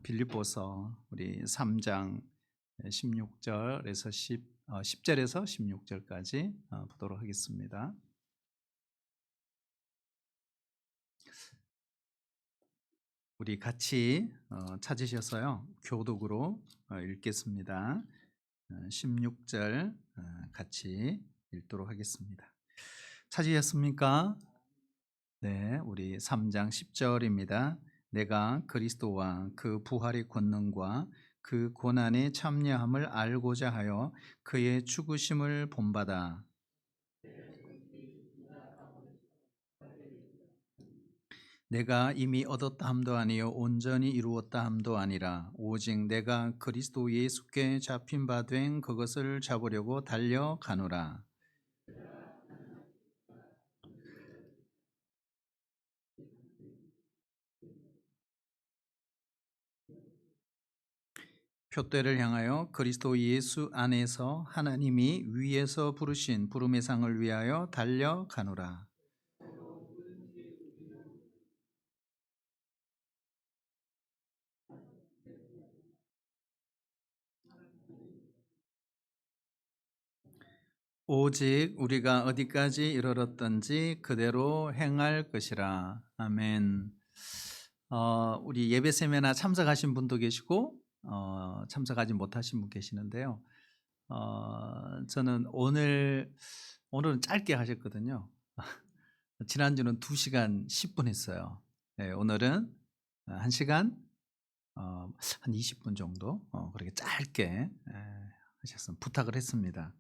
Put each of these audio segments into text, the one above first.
빌립보서 우리 3장 16절에서 10절에서 16절까지 보도록 하겠습니다. 우리 같이 찾으셔서요 교독으로 읽겠습니다. 16절 같이 읽도록 하겠습니다. 찾으셨습니까? 네, 우리 3장 10절입니다. 내가 그리스도와 그 부활의 권능과 그 고난의 참여함을 알고자 하여 그의 죽으심을 본받아 내가 이미 얻었다 함도 아니요 온전히 이루었다 함도 아니라 오직 내가 그리스도 예수께 잡힌 바 된 그것을 잡으려고 달려가노라. 표대를 향하여 그리스도 예수 안에서 하나님이 위에서 부르신 부름의 상을 위하여 달려가노라. 오직 우리가 어디까지 이르렀든지 그대로 행할 것이라. 아멘. 우리 예배 세미나 참석하신 분도 계시고 참석하지 못하신 분 계시는데요. 저는 오늘은 짧게 하셨거든요. 지난주는 2시간 10분 했어요. 네, 오늘은 1시간 한 20분 정도 그렇게 짧게 하셨으면 부탁을 했습니다.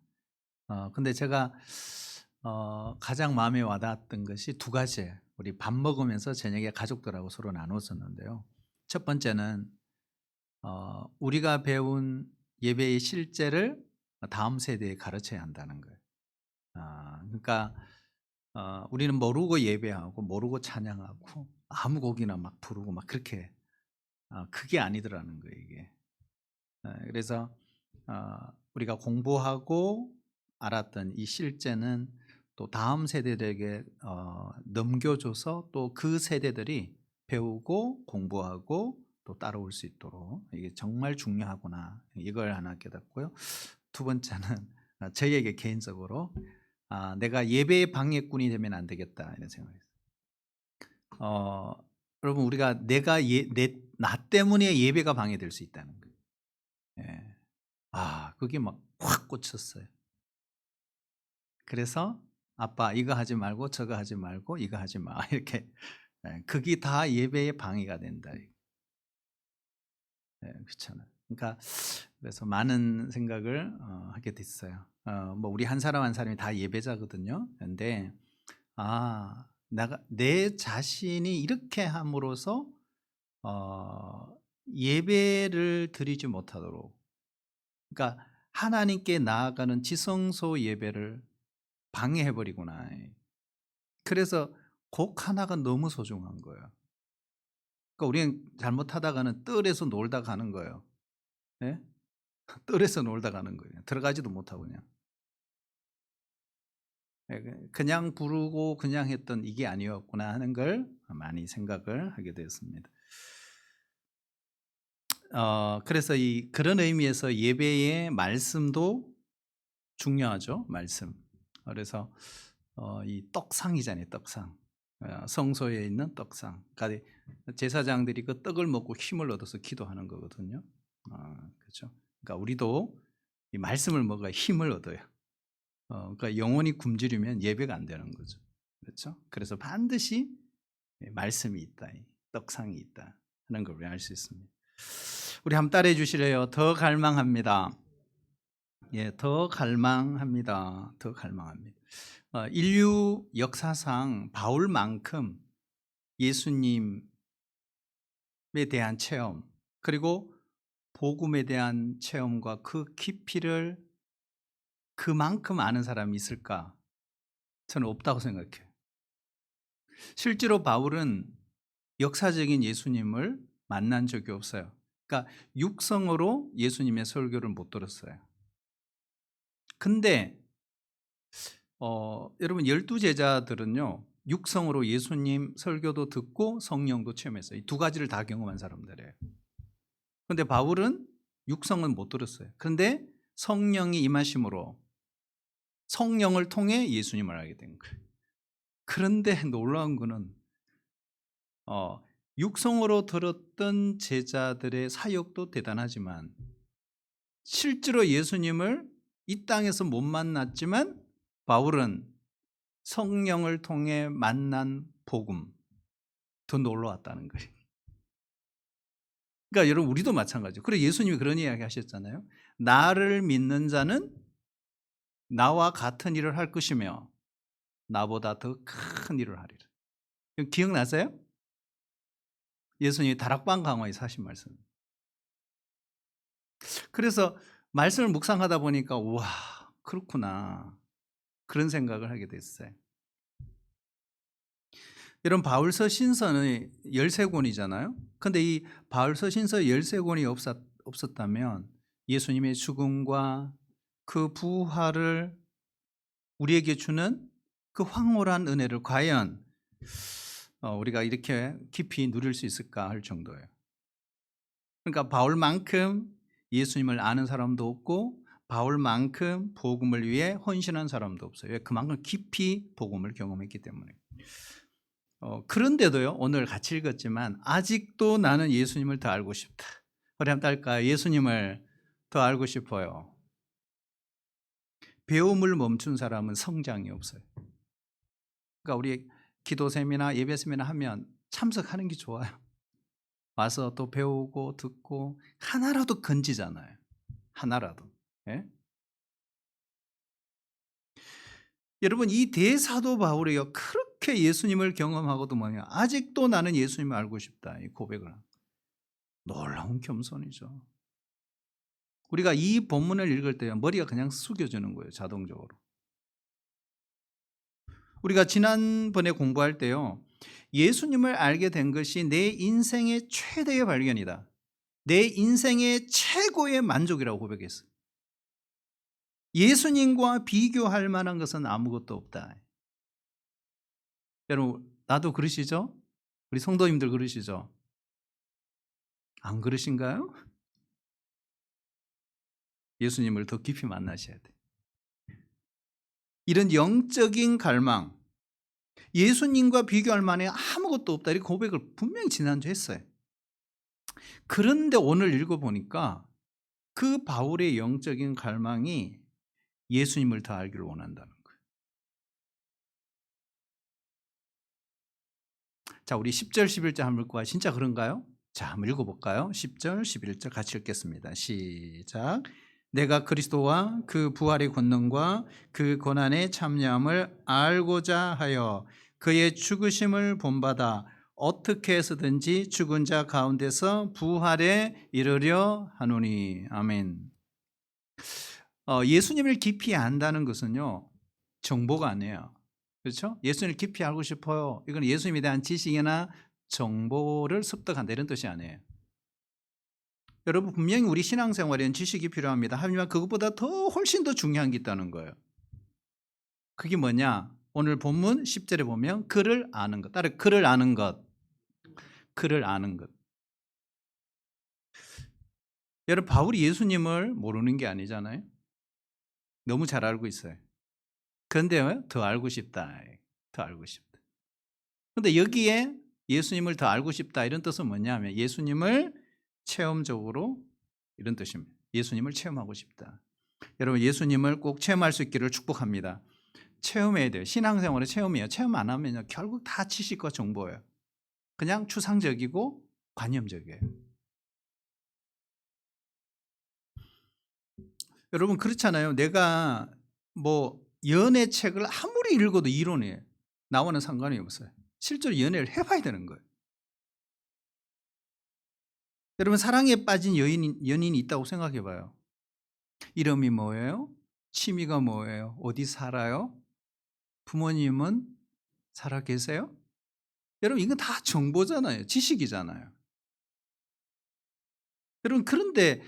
근데 제가 가장 마음에 와닿았던 것이 2가지. 우리 밥 먹으면서 저녁에 가족들하고 서로 나눴었는데요. 첫 번째는 우리가 배운 예배의 실제를 다음 세대에 가르쳐야 한다는 거예요. 그러니까 우리는 모르고 예배하고 모르고 찬양하고 아무 곡이나 막 부르고 막 그렇게 그게 아니더라는 거예요, 이게. 그래서 우리가 공부하고 알았던 이 실제는 또 다음 세대들에게 넘겨줘서 또 그 세대들이 배우고 공부하고 또 따라올 수 있도록 이게 정말 중요하구나, 이걸 하나 깨닫고요. 2번째는 저에게 개인적으로 내가 예배의 방해꾼이 되면 안 되겠다, 이런 생각이 있어요. 여러분, 우리가 나 때문에 예배가 방해될 수 있다는 거예요. 예. 그게 막 확 꽂혔어요. 그래서 아빠 이거 하지 말고 저거 하지 말고 이거 하지 마, 이렇게. 그게 다 예배의 방해가 된다. 그렇잖아요. 그러니까 그래서 많은 생각을 하게 됐어요. 뭐 우리 한 사람 한 사람이 다 예배자거든요. 그런데 내 자신이 이렇게 함으로써 예배를 드리지 못하도록, 그러니까 하나님께 나아가는 지성소 예배를 방해해버리구나. 그래서 곡 하나가 너무 소중한 거예요. 그러니까 우리는 잘못하다가는 뜰에서 놀다 가는 거예요. 예? 뜰에서 놀다 가는 거예요. 들어가지도 못하고 그냥. 그냥 부르고 그냥 했던 이게 아니었구나 하는 걸 많이 생각을 하게 되었습니다. 그래서 그런 의미에서 예배의 말씀도 중요하죠. 말씀. 그래서 이 떡상이잖아요. 떡상. 성소에 있는 떡상. 그러니까 제사장들이 그 떡을 먹고 힘을 얻어서 기도하는 거거든요. 그렇죠. 그러니까 우리도 이 말씀을 먹어야 힘을 얻어요. 그러니까 영혼이 굶주리면 예배가 안 되는 거죠. 그렇죠. 그래서 반드시 말씀이 있다, 떡상이 있다 하는 걸 알 수 있습니다. 우리 한번 따라해 주시래요. 더 갈망합니다. 예, 더 갈망합니다. 더 갈망합니다. 인류 역사상 바울만큼 예수님에 대한 체험, 그리고 복음에 대한 체험과 그 깊이를 그만큼 아는 사람이 있을까? 저는 없다고 생각해요. 실제로 바울은 역사적인 예수님을 만난 적이 없어요. 그러니까 육성으로 예수님의 설교를 못 들었어요. 근데 여러분, 12제자들은요 육성으로 예수님 설교도 듣고 성령도 체험했어요. 이 2가지를 다 경험한 사람들이에요. 근데 바울은 육성은 못 들었어요. 그런데 성령이 임하심으로 성령을 통해 예수님을 알게 된 거예요. 그런데 놀라운 거는 어 육성으로 들었던 제자들의 사역도 대단하지만 실제로 예수님을 이 땅에서 못 만났지만 바울은 성령을 통해 만난 복음 더 놀라웠다는 거예요. 그러니까 여러분 우리도 마찬가지죠. 그리고 예수님이 그런 이야기 하셨잖아요. 나를 믿는 자는 나와 같은 일을 할 것이며 나보다 더 큰 일을 하리라. 기억나세요? 예수님이 다락방 강화에서 하신 말씀. 그래서 말씀을 묵상하다 보니까 와 그렇구나 그런 생각을 하게 됐어요. 여러분 바울서 신서는 13권이잖아요. 근데 이 바울서 신서 13권이 없었다면 예수님의 죽음과 그 부활을 우리에게 주는 그 황홀한 은혜를 과연 우리가 이렇게 깊이 누릴 수 있을까 할 정도예요. 그러니까 바울만큼 예수님을 아는 사람도 없고 바울만큼 복음을 위해 헌신한 사람도 없어요. 왜? 그만큼 깊이 복음을 경험했기 때문에. 그런데도요 오늘 같이 읽었지만 아직도 나는 예수님을 더 알고 싶다. 우리 한번 딸까 예수님을 더 알고 싶어요. 배움을 멈춘 사람은 성장이 없어요. 그러니까 우리 기도 세미나 예배 세미나 하면 참석하는 게 좋아요. 와서 또 배우고 듣고 하나라도 건지잖아요. 하나라도. 예? 여러분 이 대사도 바울이요 그렇게 예수님을 경험하고도 뭐냐 아직도 나는 예수님을 알고 싶다 이 고백을 놀라운 겸손이죠. 우리가 이 본문을 읽을 때 머리가 그냥 숙여지는 거예요 자동적으로. 우리가 지난번에 공부할 때요 예수님을 알게 된 것이 내 인생의 최대의 발견이다. 내 인생의 최고의 만족이라고 고백했어요. 예수님과 비교할 만한 것은 아무것도 없다. 여러분 나도 그러시죠? 우리 성도님들 그러시죠? 안 그러신가요? 예수님을 더 깊이 만나셔야 돼. 이런 영적인 갈망, 예수님과 비교할 만해 아무것도 없다. 이렇게 고백을 분명히 지난주에 했어요. 그런데 오늘 읽어보니까 그 바울의 영적인 갈망이 예수님을 더 알기를 원한다는 거예요. 자, 우리 10절, 11절 한번 읽고 진짜 그런가요? 자, 한번 읽어볼까요? 10절, 11절 같이 읽겠습니다. 시작. 내가 그리스도와 그 부활의 권능과 그 고난의 참여함을 알고자 하여 그의 죽으심을 본받아 어떻게 해서든지 죽은 자 가운데서 부활에 이르려 하노니. 아멘. 예수님을 깊이 안다는 것은요 정보가 아니에요. 그렇죠? 예수님을 깊이 알고 싶어요. 이건 예수님에 대한 지식이나 정보를 습득한다 이런 뜻이 아니에요. 여러분 분명히 우리 신앙생활에는 지식이 필요합니다. 하지만 그것보다 더 훨씬 더 중요한 게 있다는 거예요. 그게 뭐냐? 오늘 본문 10절에 보면 그를 아는 것. 따로 그를 아는 것. 그를 아는 것. 여러분 바울이 예수님을 모르는 게 아니잖아요. 너무 잘 알고 있어요. 그런데 더 알고 싶다. 더 알고 싶다. 그런데 여기에 예수님을 더 알고 싶다 이런 뜻은 뭐냐면 예수님을 체험적으로 이런 뜻입니다. 예수님을 체험하고 싶다. 여러분 예수님을 꼭 체험할 수 있기를 축복합니다. 체험해야 돼요. 신앙생활의 체험이에요. 체험 안 하면요 결국 다 지식과 정보예요. 그냥 추상적이고 관념적이에요. 여러분 그렇잖아요. 내가 뭐 연애 책을 아무리 읽어도 이론이에요. 나와는 상관이 없어요. 실제로 연애를 해봐야 되는 거예요. 여러분 사랑에 빠진 연인이 있다고 생각해 봐요. 이름이 뭐예요? 취미가 뭐예요? 어디 살아요? 부모님은 살아 계세요? 여러분 이건 다 정보잖아요. 지식이잖아요. 여러분 그런데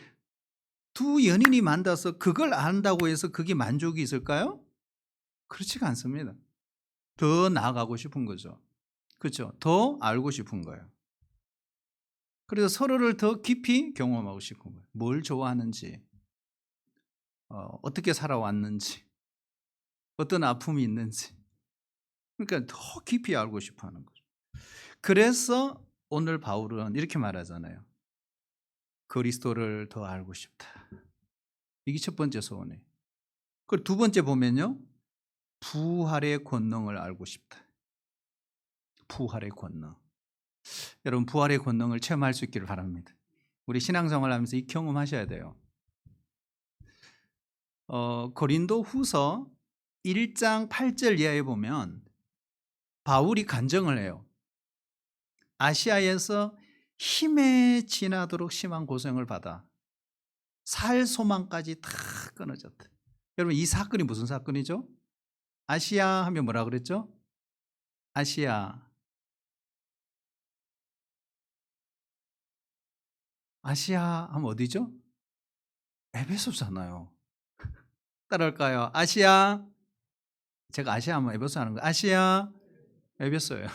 두 연인이 만나서 그걸 안다고 해서 그게 만족이 있을까요? 그렇지가 않습니다. 더 나아가고 싶은 거죠. 그렇죠? 더 알고 싶은 거예요. 그래서 서로를 더 깊이 경험하고 싶은 거예요. 뭘 좋아하는지, 어떻게 살아왔는지, 어떤 아픔이 있는지. 그러니까 더 깊이 알고 싶어 하는 거죠. 그래서 오늘 바울은 이렇게 말하잖아요. 그리스도를 더 알고 싶다. 이게 첫 번째 소원이에요. 그리고 두 번째 보면요. 부활의 권능을 알고 싶다. 부활의 권능. 여러분 부활의 권능을 체험할 수 있기를 바랍니다. 우리 신앙생활 하면서 이 경험하셔야 돼요. 고린도 후서 1장 8절 이하에 보면 바울이 간증을 해요. 아시아에서 힘에 지나도록 심한 고생을 받아 살 소망까지 다 끊어졌다. 여러분 이 사건이 무슨 사건이죠? 아시아 하면 뭐라 그랬죠? 아시아. 아시아 하면 어디죠? 에베소잖아요. 따라할까요? 아시아. 제가 아시아 하면 에베소 하는 거예요. 아시아. 에베소예요.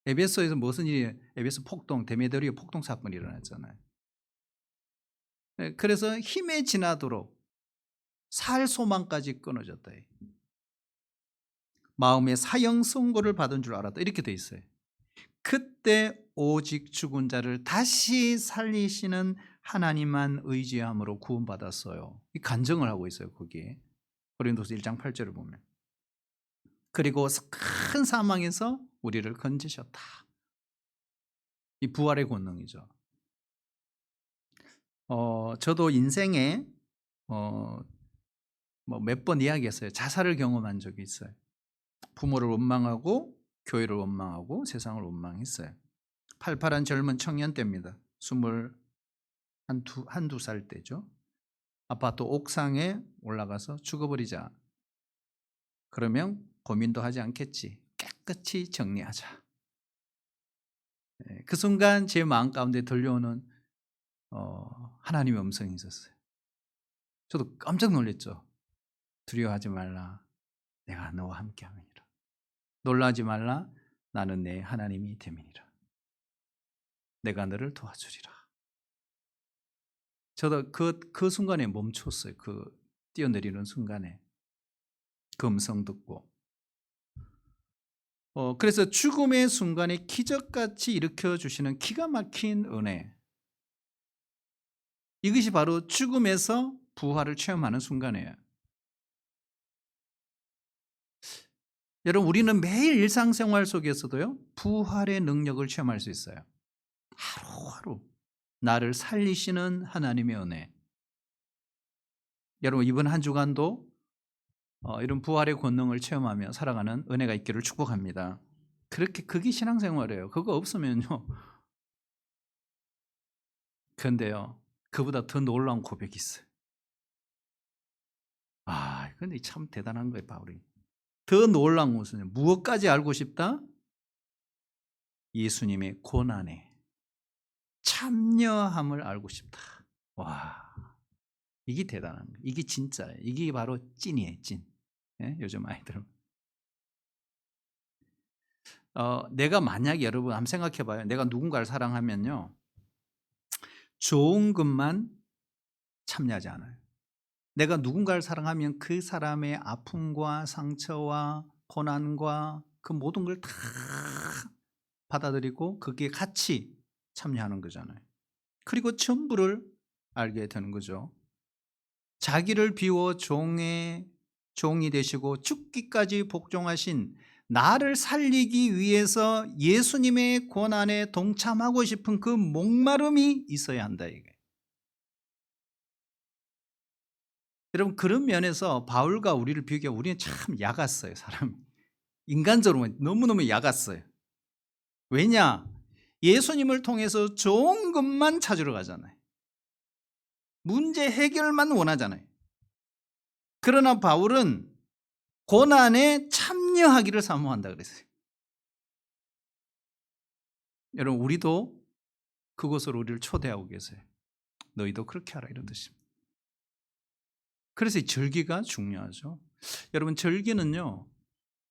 에베소에서 무슨 일이 에베소 폭동, 데메드리오 폭동 사건이 일어났잖아요. 그래서 힘에 지나도록 살 소망까지 끊어졌다. 마음의 사형 선고를 받은 줄 알았다. 이렇게 돼 있어요. 그때 오직 죽은 자를 다시 살리시는 하나님만 의지함으로 구원받았어요. 이 간증을 하고 있어요. 거기에 고린도서 1장 8절을 보면. 그리고 큰 사망에서 우리를 건지셨다. 이 부활의 권능이죠. 저도 인생에 몇 번 이야기했어요. 자살을 경험한 적이 있어요. 부모를 원망하고 교회를 원망하고 세상을 원망했어요. 팔팔한 젊은 청년 때입니다. 한두 살 때죠. 아파트 옥상에 올라가서 죽어버리자. 그러면 고민도 하지 않겠지. 깨끗이 정리하자. 그 순간 제 마음 가운데 들려오는 하나님의 음성이 있었어요. 저도 깜짝 놀랐죠. 두려워하지 말라. 내가 너와 함께함이니라. 놀라지 말라. 나는 내 하나님이 됨이니라. 내가 너를 도와주리라. 저도 그 순간에 멈췄어요. 그 뛰어내리는 순간에 그 음성 듣고. 그래서 죽음의 순간에 기적같이 일으켜 주시는 기가 막힌 은혜. 이것이 바로 죽음에서 부활을 체험하는 순간이에요. 여러분 우리는 매일 일상생활 속에서도요. 부활의 능력을 체험할 수 있어요. 하루하루 나를 살리시는 하나님의 은혜. 여러분 이번 한 주간도 이런 부활의 권능을 체험하며 살아가는 은혜가 있기를 축복합니다. 그게 신앙생활이에요. 그거 없으면요. 그런데요. 그보다 더 놀라운 고백이 있어요. 근데 참 대단한 거예요, 바울이. 더 놀라운 것은 무엇까지 알고 싶다? 예수님의 고난에 참여함을 알고 싶다. 와, 이게 대단한 거예요. 이게 진짜예요. 이게 바로 찐이에요, 찐. 예? 요즘 아이들은. 내가 만약에 여러분 한번 생각해 봐요. 내가 누군가를 사랑하면요. 좋은 것만 참여하지 않아요. 내가 누군가를 사랑하면 그 사람의 아픔과 상처와 고난과 그 모든 걸 다 받아들이고 거기에 같이 참여하는 거잖아요. 그리고 전부를 알게 되는 거죠. 자기를 비워 종이 되시고 죽기까지 복종하신 나를 살리기 위해서 예수님의 고난에 동참하고 싶은 그 목마름이 있어야 한다 이게. 여러분 그런 면에서 바울과 우리를 비교해 우리는 참 약았어요. 사람 인간적으로 너무너무 약았어요. 왜냐? 예수님을 통해서 좋은 것만 찾으러 가잖아요. 문제 해결만 원하잖아요. 그러나 바울은 고난에 참여하기를 사모한다 그랬어요. 여러분 우리도 그곳으로 우리를 초대하고 계세요. 너희도 그렇게 하라 이런 뜻입니다. 그래서 이 절기가 중요하죠. 여러분 절기는요.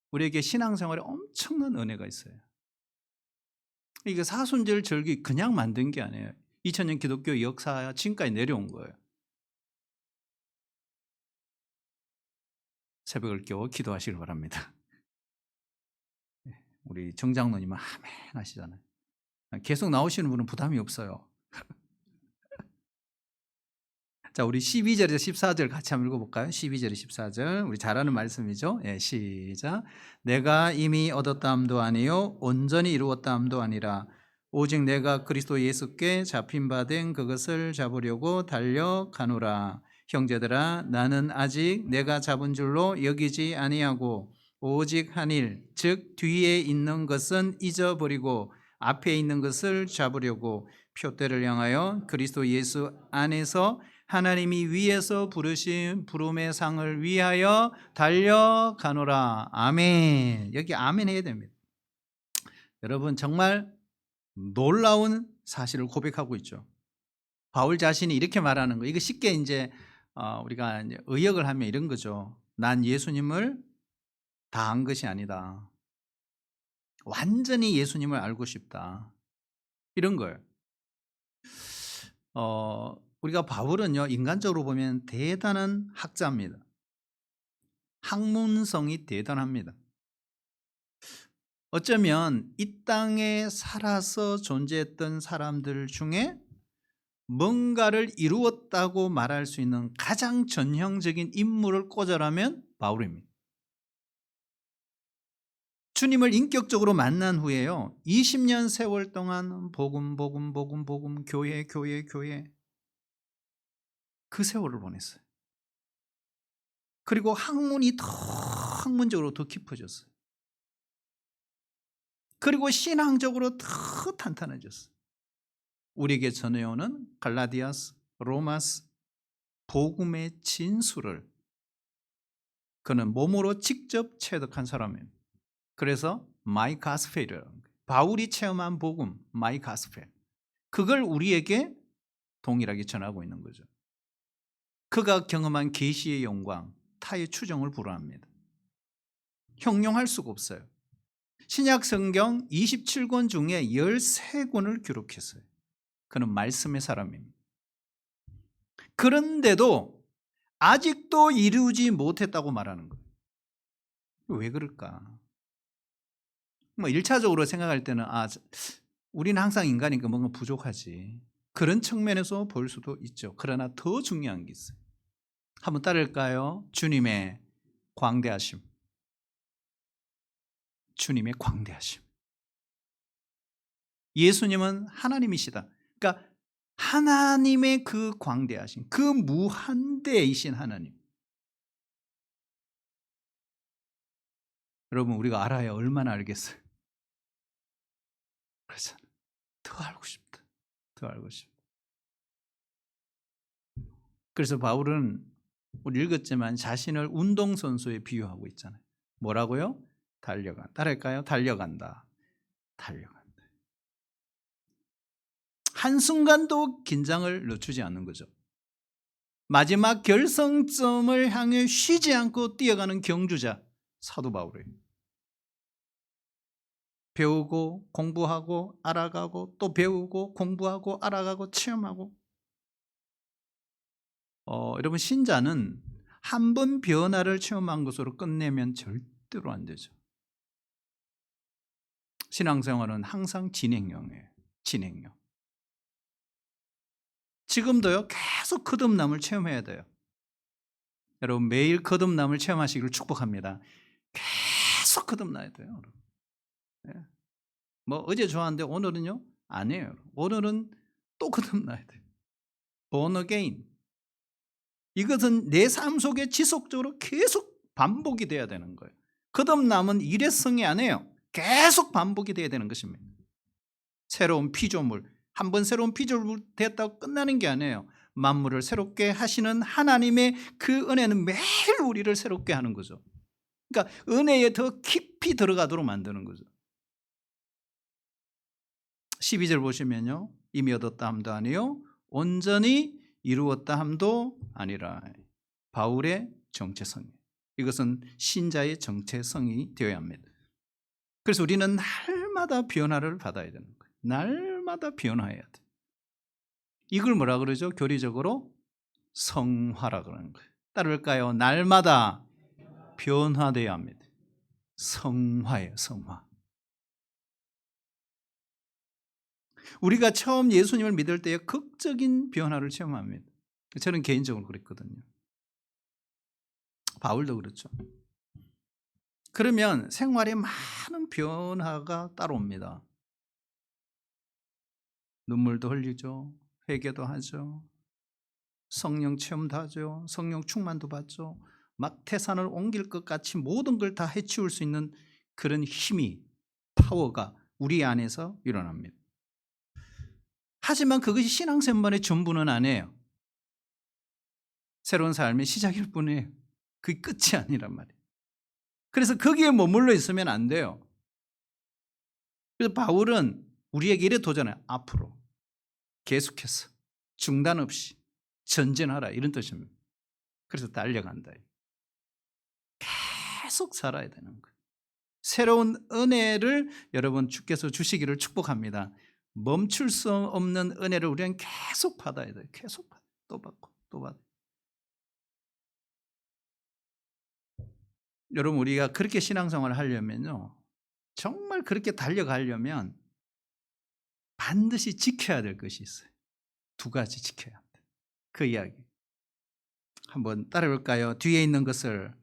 우리에게 신앙생활에 엄청난 은혜가 있어요. 이게 사순절 절기 그냥 만든 게 아니에요. 2000년 기독교 역사 지금까지 내려온 거예요. 새벽을 깨워 기도하시길 바랍니다. 우리 정장로님은 아멘 하시잖아요. 계속 나오시는 분은 부담이 없어요. 자, 우리 12절에서 14절 같이 한번 읽어볼까요? 12절에 14절 우리 잘 아는 말씀이죠. 예, 시작. 내가 이미 얻었다함도 아니요 온전히 이루었다함도 아니라 오직 내가 그리스도 예수께 잡힌 바 된 그것을 잡으려고 달려가노라. 형제들아, 나는 아직 내가 잡은 줄로 여기지 아니하고 오직 한 일, 즉 뒤에 있는 것은 잊어버리고 앞에 있는 것을 잡으려고 표대를 향하여 그리스도 예수 안에서 하나님이 위에서 부르신 부름의 상을 위하여 달려가노라. 아멘. 여기 아멘 해야 됩니다. 여러분, 정말 놀라운 사실을 고백하고 있죠. 바울 자신이 이렇게 말하는 거. 이거 쉽게 이제 우리가 이제 의역을 하면 이런 거죠. 난 예수님을 다 안 것이 아니다. 완전히 예수님을 알고 싶다. 이런 거예요. 우리가 바울은요, 인간적으로 보면 대단한 학자입니다. 학문성이 대단합니다. 어쩌면 이 땅에 살아서 존재했던 사람들 중에 뭔가를 이루었다고 말할 수 있는 가장 전형적인 인물을 꽂아라면 바울입니다. 주님을 인격적으로 만난 후에요, 20년 세월 동안 복음, 교회 그 세월을 보냈어요. 그리고 학문이 더 학문적으로 더 깊어졌어요. 그리고 신앙적으로 더 탄탄해졌어요. 우리에게 전해오는 갈라디아스, 로마스, 복음의 진수를 그는 몸으로 직접 체득한 사람입니다. 그래서 마이 가스펠이라는 거예요. 바울이 체험한 복음, 마이 가스펠. 그걸 우리에게 동일하게 전하고 있는 거죠. 그가 경험한 계시의 영광, 타의 추정을 불허합니다. 형용할 수가 없어요. 신약 성경 27권 중에 13권을 기록했어요. 그는 말씀의 사람입니다. 그런데도 아직도 이루지 못했다고 말하는 거예요. 왜 그럴까? 1차적으로 생각할 때는 우리는 항상 인간이니까 뭔가 부족하지. 그런 측면에서 볼 수도 있죠. 그러나 더 중요한 게 있어요. 한번 따를까요? 주님의 광대하심. 주님의 광대하심. 예수님은 하나님이시다. 그러니까 하나님의 그 광대하심, 그 무한대이신 하나님. 여러분, 우리가 알아야 얼마나 알겠어요. 그래서 더 알고 싶다. 더 알고 싶다. 그래서 바울은 우리 읽었지만 자신을 운동선수에 비유하고 있잖아요. 뭐라고요? 따라할까요? 달려간다. 한순간도 긴장을 늦추지 않는 거죠. 마지막 결성점을 향해 쉬지 않고 뛰어가는 경주자 사도 바울이에요. 배우고 공부하고 알아가고 또 배우고 공부하고 알아가고 체험하고. 여러분, 신자는 한 번 변화를 체험한 것으로 끝내면 절대로 안 되죠. 신앙생활은 항상 진행형이에요. 진행형. 지금도요, 계속 거듭남을 체험해야 돼요. 여러분, 매일 거듭남을 체험하시기를 축복합니다. 계속 거듭나야 돼요. 여러분. 네. 어제 좋았는데 오늘은요? 아니에요. 오늘은 또 거듭나야 돼요. Born again. 이것은 내 삶 속에 지속적으로 계속 반복이 돼야 되는 거예요. 거듭남은 일회성이 아니에요. 계속 반복이 돼야 되는 것입니다. 새로운 피조물, 한번 새로운 피조물 됐다고 끝나는 게 아니에요. 만물을 새롭게 하시는 하나님의 그 은혜는 매일 우리를 새롭게 하는 거죠. 그러니까 은혜에 더 깊이 들어가도록 만드는 거죠. 12절 보시면요, 이미 얻었다 함도 아니요 온전히 이루었다 함도 아니라. 바울의 정체성, 이것은 신자의 정체성이 되어야 합니다. 그래서 우리는 날마다 변화를 받아야 되는 거예요. 날마다 변화해야 돼. 이걸 뭐라 그러죠? 교리적으로 성화라 그러는 거예요. 따를까요? 날마다 변화되어야 합니다. 성화예요, 성화. 우리가 처음 예수님을 믿을 때에 극적인 변화를 체험합니다. 저는 개인적으로 그랬거든요. 바울도 그렇죠. 그러면 생활에 많은 변화가 따라옵니다. 눈물도 흘리죠. 회개도 하죠. 성령 체험도 하죠. 성령 충만도 받죠. 막 태산을 옮길 것 같이 모든 걸 다 해치울 수 있는 그런 힘이, 파워가 우리 안에서 일어납니다. 하지만 그것이 신앙생활의 전부는 아니에요. 새로운 삶의 시작일 뿐이에요. 그게 끝이 아니란 말이에요. 그래서 거기에 머물러 있으면 안 돼요. 그래서 바울은 우리에게 이래 도전해요. 앞으로 계속해서 중단 없이 전진하라, 이런 뜻입니다. 그래서 달려간다. 계속 살아야 되는 거예요. 새로운 은혜를 여러분 주께서 주시기를 축복합니다. 멈출 수 없는 은혜를 우리는 계속 받아야 돼요. 계속 받아요. 또 받고 또 받아요. 여러분, 우리가 그렇게 신앙생활을 하려면요, 정말 그렇게 달려가려면 반드시 지켜야 될 것이 있어요. 두 가지 지켜야 합니다. 그 이야기 한번 따라볼까요? 뒤에 있는 것을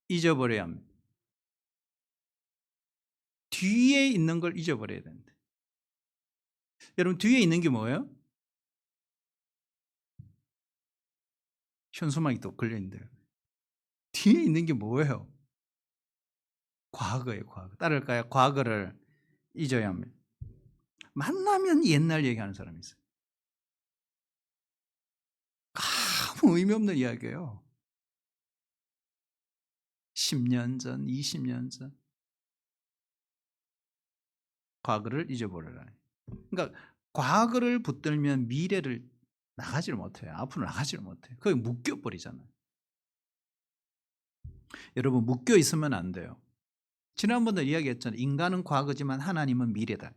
잊어버려야 합니다. 뒤에 있는 걸 잊어버려야 됩니다. 여러분, 뒤에 있는 게 뭐예요? 현수막이 또 걸려있는데요. 뒤에 있는 게 뭐예요? 과거예요, 과거. 따를까요? 과거를 잊어야 합니다. 만나면 옛날 얘기하는 사람이 있어요. 아무 의미 없는 이야기예요. 10년 전, 20년 전. 과거를 잊어버려라. 그러니까 과거를 붙들면 미래를 나가지를 못해요. 앞으로 나가지를 못해요. 거기 묶여버리잖아요. 여러분, 묶여 있으면 안 돼요. 지난번에 이야기했잖아요. 인간은 과거지만 하나님은 미래다.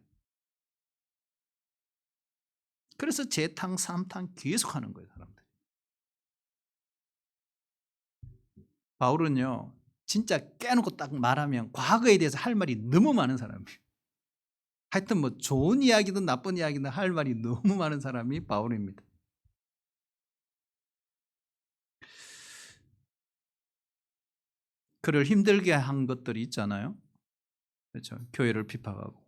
그래서 재탕, 삼탕 계속하는 거예요, 사람들. 바울은요, 진짜 깨놓고 딱 말하면 과거에 대해서 할 말이 너무 많은 사람이에요. 하여튼 뭐 좋은 이야기든 나쁜 이야기든 할 말이 너무 많은 사람이 바울입니다. 그를 힘들게 한 것들이 있잖아요. 그렇죠. 교회를 비판하고.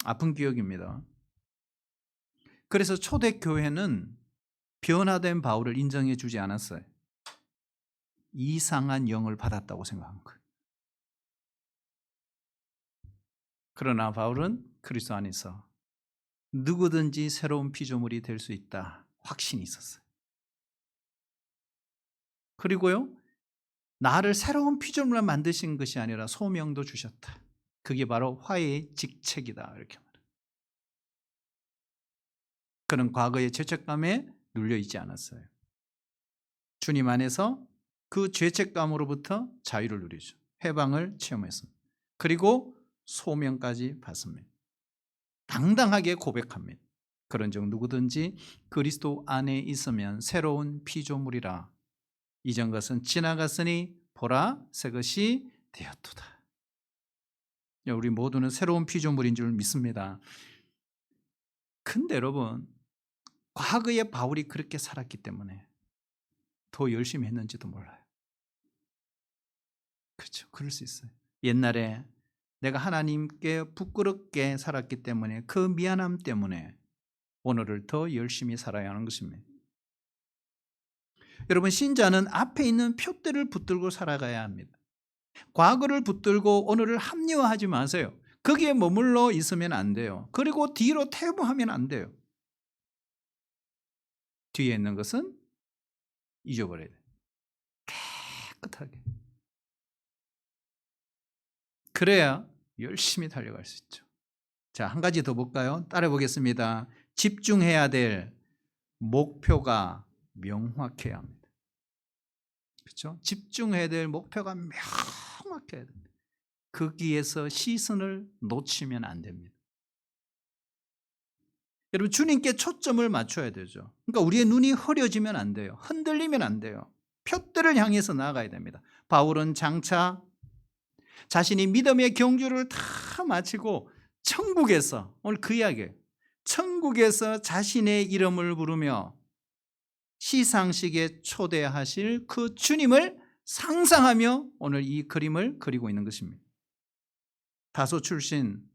아픈 기억입니다. 그래서 초대교회는 변화된 바울을 인정해 주지 않았어요. 이상한 영을 받았다고 생각한 거예요. 그러나 바울은 그리스도 안에서 누구든지 새로운 피조물이 될 수 있다, 확신이 있었어요. 그리고요, 나를 새로운 피조물로 만드신 것이 아니라 소명도 주셨다. 그게 바로 화해의 직책이다, 이렇게 말해요. 그는 과거의 죄책감에 눌려 있지 않았어요. 주님 안에서 그 죄책감으로부터 자유를 누리죠. 해방을 체험했습니다. 그리고 소명까지 받습니다. 당당하게 고백합니다. 그런즉 누구든지 그리스도 안에 있으면 새로운 피조물이라. 이전 것은 지나갔으니 보라, 새 것이 되었도다. 우리 모두는 새로운 피조물인 줄 믿습니다. 근데 여러분, 과거에 바울이 그렇게 살았기 때문에 더 열심히 했는지도 몰라요. 그렇죠. 그럴 수 있어요. 옛날에 내가 하나님께 부끄럽게 살았기 때문에 그 미안함 때문에 오늘을 더 열심히 살아야 하는 것입니다. 여러분, 신자는 앞에 있는 표대를 붙들고 살아가야 합니다. 과거를 붙들고 오늘을 합리화하지 마세요. 거기에 머물러 있으면 안 돼요. 그리고 뒤로 퇴보하면 안 돼요. 뒤에 있는 것은 잊어버려야 돼요. 깨끗하게. 그래야 열심히 달려갈 수 있죠. 자, 한 가지 더 볼까요? 따라 보겠습니다. 집중해야 될 목표가 명확해야 합니다. 그렇죠? 집중해야 될 목표가 명확해야 됩니다. 거기에서 시선을 놓치면 안 됩니다. 여러분 주님께 초점을 맞춰야 되죠. 그러니까 우리의 눈이 흐려지면 안 돼요. 흔들리면 안 돼요. 표대를 향해서 나아가야 됩니다. 바울은 장차 자신이 믿음의 경주를 다 마치고 천국에서, 오늘 그 이야기예요. 천국에서 자신의 이름을 부르며 시상식에 초대하실 그 주님을 상상하며 오늘 이 그림을 그리고 있는 것입니다. 다소 출신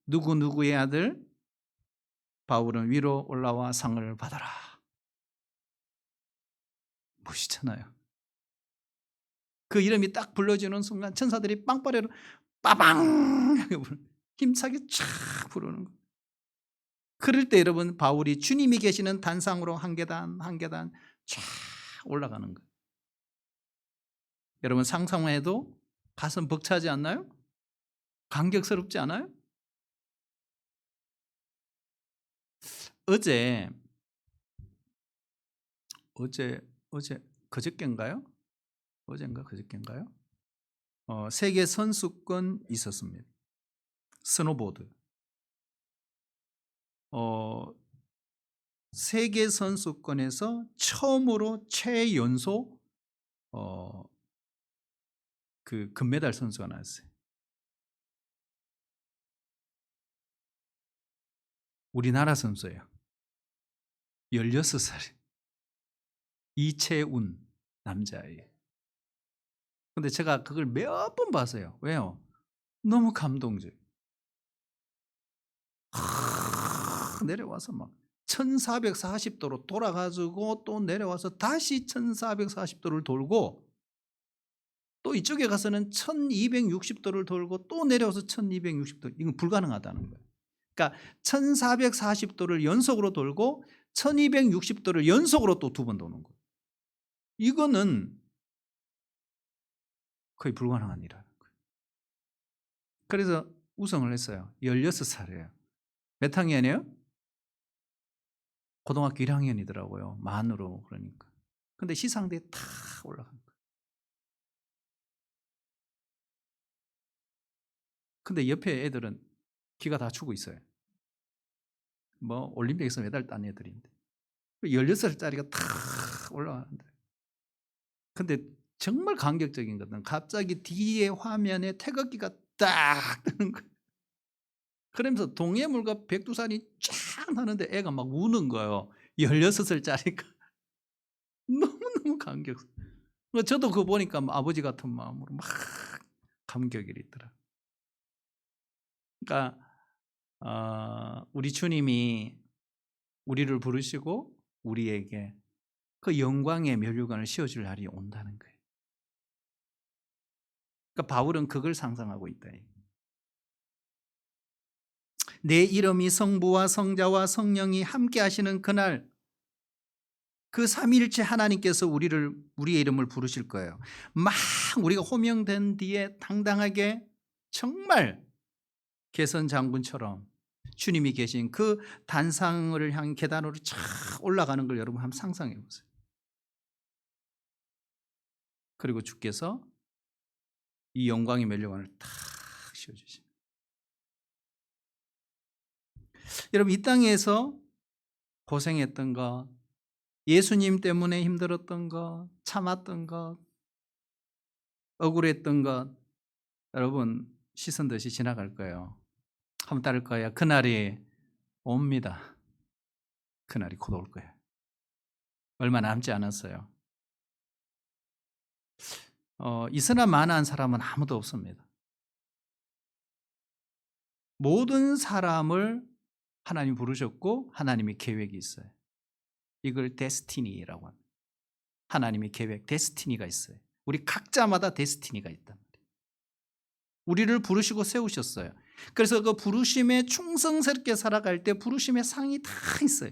누구누구의 아들 바울은 위로 올라와 상을 받아라. 멋있잖아요. 그 이름이 딱 불러지는 순간 천사들이 빵빠레로 빠방 힘차게 쫙 부르는 거예요. 그럴 때 여러분 바울이 주님이 계시는 단상으로 한 계단 한 계단 쫙 올라가는 거예요. 여러분 상상만 해도 가슴 벅차지 않나요? 감격스럽지 않아요? 어제 그저께인가요? 어젠가 그저께인가요? 세계 선수권 있었습니다. 스노보드. 세계 선수권에서 처음으로 최연소 그 금메달 선수가 나왔어요. 우리나라 선수예요. 16살. 이채운 남자예요. 근데 제가 그걸 몇 번 봤어요. 왜요? 너무 감동적. 내려와서 막 1440도로 돌아가지고 또 내려와서 다시 1440도를 돌고 또 이쪽에 가서는 1260도를 돌고 또 내려와서 1260도. 이건 불가능하다는 거예요. 그러니까 1440도를 연속으로 돌고 1260도를 연속으로 또 두 번 도는 거예요. 이거는 거의 불가능한 일이라는 거예요. 그래서 우승을 했어요. 16살이에요. 몇 학년이에요? 고등학교 1학년이더라고요. 만으로 그러니까. 근데 시상대에 탁 올라간 거예요. 근데 옆에 애들은 기가 다 추고 있어요. 뭐 올림픽에서 메달 딴 애들인데 16살짜리가 탁 올라가는데. 근데 정말 감격적인 것은 갑자기 뒤에 화면에 태극기가 딱 뜨는 거예요. 그러면서 동해물과 백두산이 쫙 나는데 애가 막 우는 거예요. 16살짜리가. 너무너무 감격스러워. 저도 그거 보니까 아버지 같은 마음으로 막 감격이 있더라. 그러니까 우리 주님이 우리를 부르시고 우리에게 그 영광의 면류관을 씌워줄 날이 온다는 거예요. 그러니까 바울은 그걸 상상하고 있다. 내 이름이 성부와 성자와 성령이 함께 하시는 그날 그 삼위일체 하나님께서 우리의 이름을 부르실 거예요. 막 우리가 호명된 뒤에 당당하게 정말 개선 장군처럼 주님이 계신 그 단상을 향한 계단으로 쫙 올라가는 걸 여러분 한번 상상해 보세요. 그리고 주께서 이 영광의 면류관을 탁 씌워주십니다. 여러분 이 땅에서 고생했던 것, 예수님 때문에 힘들었던 것, 참았던 것, 억울했던 것, 여러분 시선 듯이 지나갈 거예요. 한번 따를 거예요. 그날이 옵니다. 그날이 곧 올 거예요. 얼마 남지 않았어요. 있으나 마나한 사람은 아무도 없습니다. 모든 사람을 하나님이 부르셨고 하나님의 계획이 있어요. 이걸 데스티니라고 합니다. 하나님의 계획, 데스티니가 있어요. 우리 각자마다 데스티니가 있단 말이에요. 우리를 부르시고 세우셨어요. 그래서 그 부르심에 충성스럽게 살아갈 때 부르심의 상이 다 있어요.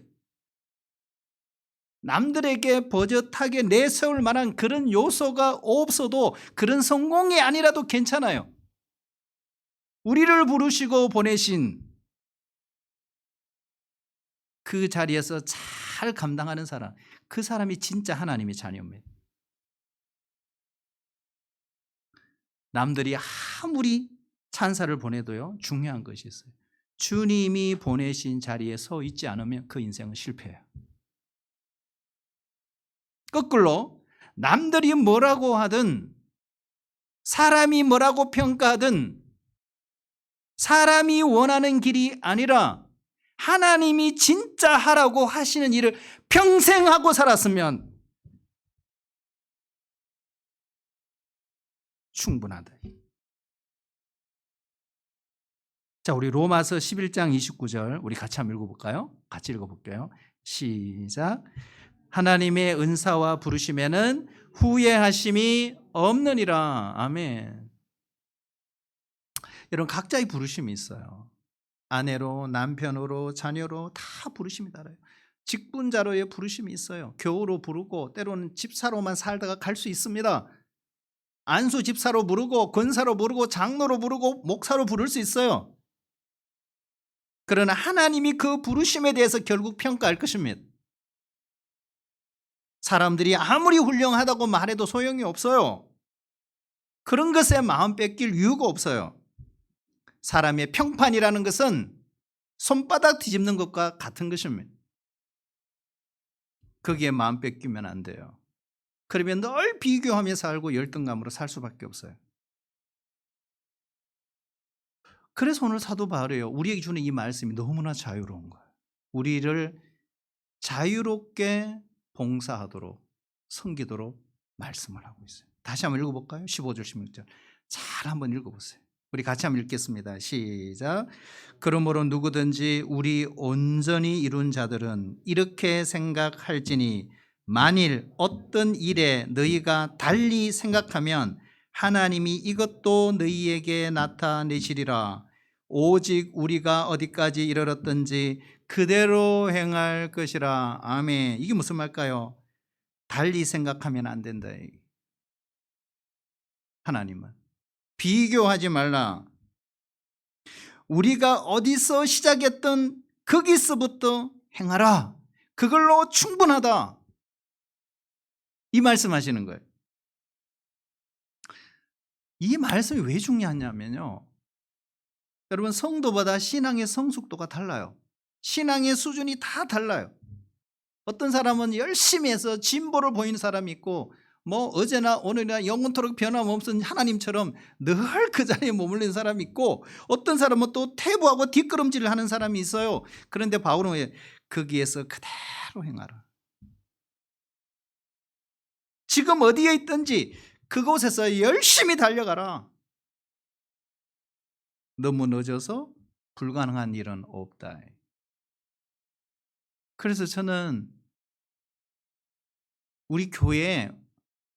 남들에게 버젓하게 내세울 만한 그런 요소가 없어도 그런 성공이 아니라도 괜찮아요. 우리를 부르시고 보내신 그 자리에서 잘 감당하는 사람, 그 사람이 진짜 하나님의 자녀입니다. 남들이 아무리 찬사를 보내도요, 중요한 것이 있어요. 주님이 보내신 자리에 서 있지 않으면 그 인생은 실패해요. 거꾸로 남들이 뭐라고 하든, 사람이 뭐라고 평가하든, 사람이 원하는 길이 아니라 하나님이 진짜 하라고 하시는 일을 평생 하고 살았으면 충분하다. 자, 우리 로마서 11장 29절 우리 같이 한번 읽어볼까요? 같이 읽어볼게요. 시작. 하나님의 은사와 부르심에는 후회하심이 없느니라. 아멘. 여러분, 각자의 부르심이 있어요. 아내로, 남편으로, 자녀로 다 부르심이 달라요. 직분자로의 부르심이 있어요. 교우로 부르고 때로는 집사로만 살다가 갈 수 있습니다. 안수 집사로 부르고 권사로 부르고 장로로 부르고 목사로 부를 수 있어요. 그러나 하나님이 그 부르심에 대해서 결국 평가할 것입니다. 사람들이 아무리 훌륭하다고 말해도 소용이 없어요. 그런 것에 마음 뺏길 이유가 없어요. 사람의 평판이라는 것은 손바닥 뒤집는 것과 같은 것입니다. 거기에 마음 뺏기면 안 돼요. 그러면 늘 비교하며 살고 열등감으로 살 수밖에 없어요. 그래서 오늘 사도 바울이에요. 우리에게 주는 이 말씀이 너무나 자유로운 거예요. 우리를 자유롭게 봉사하도록, 섬기도록 말씀을 하고 있어요. 다시 한번 읽어볼까요? 15절 16절 잘 한번 읽어보세요. 우리 같이 한번 읽겠습니다. 시작. 그러므로 누구든지 우리 온전히 이룬 자들은 이렇게 생각할지니 만일 어떤 일에 너희가 달리 생각하면 하나님이 이것도 너희에게 나타내시리라. 오직 우리가 어디까지 이르렀든지 그대로 행할 것이라. 아멘. 이게 무슨 말일까요? 달리 생각하면 안 된다. 하나님은 비교하지 말라. 우리가 어디서 시작했던 거기서부터 행하라. 그걸로 충분하다. 이 말씀하시는 거예요. 이 말씀이 왜 중요하냐면요, 여러분, 성도마다 신앙의 성숙도가 달라요. 신앙의 수준이 다 달라요. 어떤 사람은 열심히 해서 진보를 보이는 사람이 있고, 뭐 어제나 오늘이나 영원토록 변함없는 하나님처럼 늘 그 자리에 머물는 사람이 있고, 어떤 사람은 또 퇴보하고 뒷걸음질을 하는 사람이 있어요. 그런데 바울은 왜 거기에서 그대로 행하라. 지금 어디에 있든지 그곳에서 열심히 달려가라. 너무 늦어서 불가능한 일은 없다. 그래서 저는 우리 교회에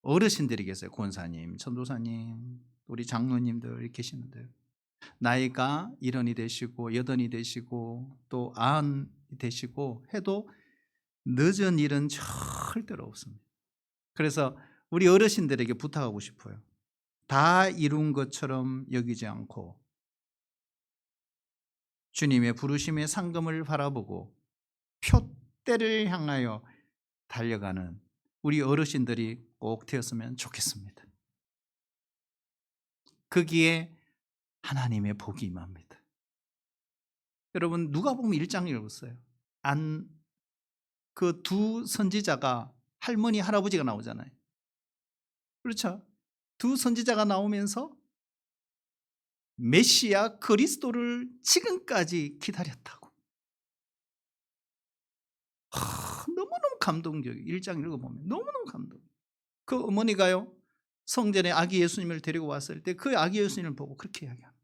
어르신들이 계세요. 권사님, 전도사님, 우리 장로님들 계시는데 나이가 70이 되시고 80이 되시고 또 90이 되시고 해도 늦은 일은 절대로 없습니다. 그래서 우리 어르신들에게 부탁하고 싶어요. 다 이룬 것처럼 여기지 않고 주님의 부르심의 상급을 바라보고 표대를 향하여 달려가는 우리 어르신들이 꼭 되었으면 좋겠습니다. 거기에 하나님의 복이 임합니다. 여러분, 누가복음 1장 읽었어요. 그 두 선지자가 할머니 할아버지가 나오잖아요. 그렇죠? 두 선지자가 나오면서 메시아 그리스도를 지금까지 기다렸다고. 너무너무 감동적이에요. 1장 읽어보면 너무너무 감동. 그 어머니가요, 성전에 아기 예수님을 데리고 왔을 때 그 아기 예수님을 보고 그렇게 이야기합니다.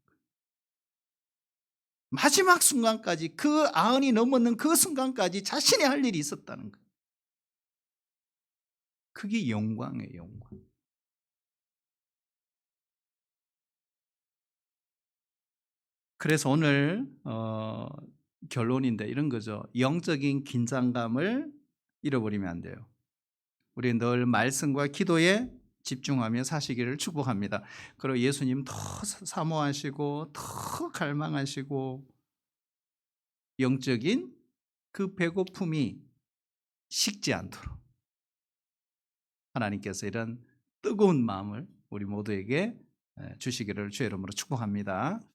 마지막 순간까지, 그 90이 넘었는 그 순간까지 자신이 할 일이 있었다는 거예요. 그게 영광이에요, 영광. 그래서 오늘 결론인데 이런 거죠. 영적인 긴장감을 잃어버리면 안 돼요. 우리 늘 말씀과 기도에 집중하며 사시기를 축복합니다. 그리고 예수님 더 사모하시고 더 갈망하시고 영적인 그 배고픔이 식지 않도록 하나님께서 이런 뜨거운 마음을 우리 모두에게 주시기를 주의 이름으로 축복합니다.